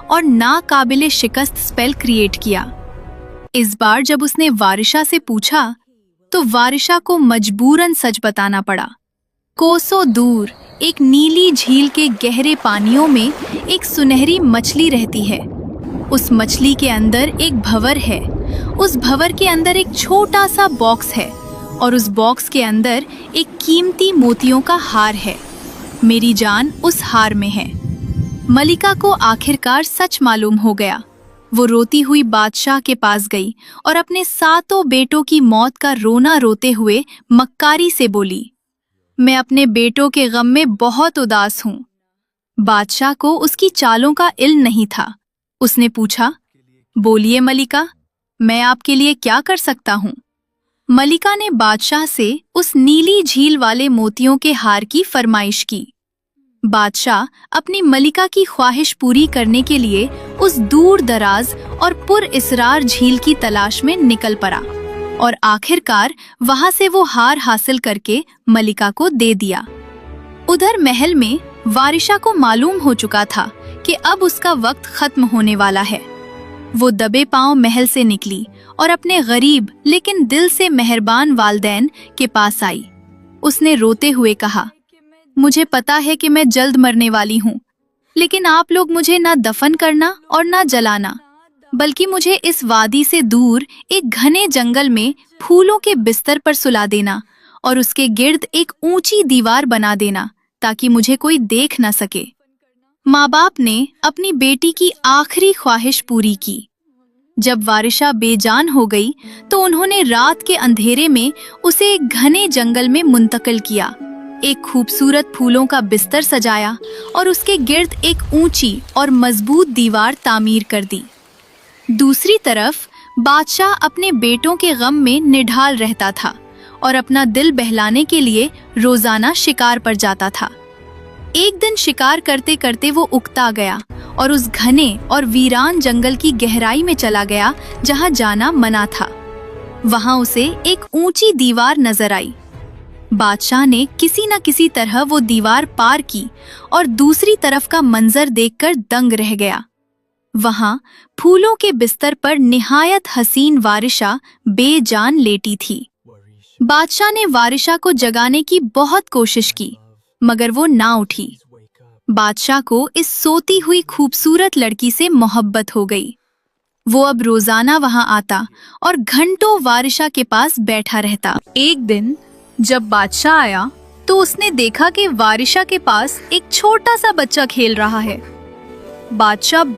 और नाकाबिले शिकस्त spell create किया। इस बार जब उसने वारिशा से पूछा तो वारिशा को मजबूरन सच बताना पड़ा। कोसों दूर एक नीली झील के गहरे पानियों में एक सुनहरी मछली रहती है। उस मछली के अंदर एक भंवर है। उस भंवर के अंदर एक छोटा सा बॉक्स है और उस बॉक्स के अंदर एक कीमती मोतियों का हार है। मेरी जान उस हार में है। मलिका को आखिरकार सच मालूम हो गया। वो रोती हुई बादशाह के पास गई और अपने 7 बेटों की मौत का रोना रोते हुए मक्कारी से बोली, मैं अपने बेटों के गम में बहुत उदास हूँ। बादशाह को उसकी चालों का इल्म नहीं था। उसने पूछा, बोलिए मलिका, मैं आपके लिए क्या कर सकता हूँ? मलिका ने बादशाह से उस नीली झील वाले मोतियों के हार की फरमाइश की। बादशाह अपनी मलिका की ख्वाहिश पूरी करने के लिए उस दूर दराज और पुरइसरार झील की तलाश में निकल पड़ा और आखिरकार वहां से वो हार हासिल करके मलिका को दे दिया। उधर महल में वारिशा को मालूम हो चुका था कि अब उसका वक्त खत्म होने वाला है। वो दबे पांव महल से निकली और अपने गरीब लेकिन दिल से मेहरबान वालदैन के पास आई। उसने रोते हुए कहा, मुझे पता है कि मैं जल्द मरने वाली हूँ, लेकिन आप लोग मुझे ना दफन करना और ना जलाना, बल्कि मुझे इस वादी से दूर एक घने जंगल में फूलों के बिस्तर पर सुला देना और उसके गिर्द एक ऊंची दीवार बना देना ताकि मुझे कोई देख न सके। माँ बाप ने अपनी बेटी की आखिरी ख्वाहिश पूरी की। जब वारिशा बेजान हो गई तो उन्होंने रात के अंधेरे में उसे एक घने जंगल में मुंतकिल किया, एक खूबसूरत फूलों का बिस्तर सजाया और उसके गिर्द एक ऊंची और मजबूत दीवार तामीर कर दी। दूसरी तरफ बादशाह अपने बेटों के गम में निढाल रहता था और अपना दिल बहलाने के लिए रोजाना शिकार पर जाता था। एक दिन शिकार करते करते वो उकता गया और उस घने और वीरान जंगल की गहराई में चला गया जहां जाना मना था। वहां उसे एक ऊंची दीवार नजर आई। बादशाह ने किसी न किसी तरह वो दीवार पार की और दूसरी तरफ का मंजर देखकर दंग रह गया। वहां फूलों के बिस्तर पर निहायत हसीन वारिशा बेजान लेटी थी। बादशाह ने वारिशा को जगाने की बहुत कोशिश की, मगर वो ना उठी। बादशाह को इस सोती हुई खूबसूरत लड़की से मोहब्बत हो गई। वो अब रोजाना वहां आता और घंटों वारिशा के पास बैठा रहता। एक दिन जब बादशाह आया तो उसने देखा कि वारिशा के पास एक छोटा सा बच्चा खेल रहा है। बादशाह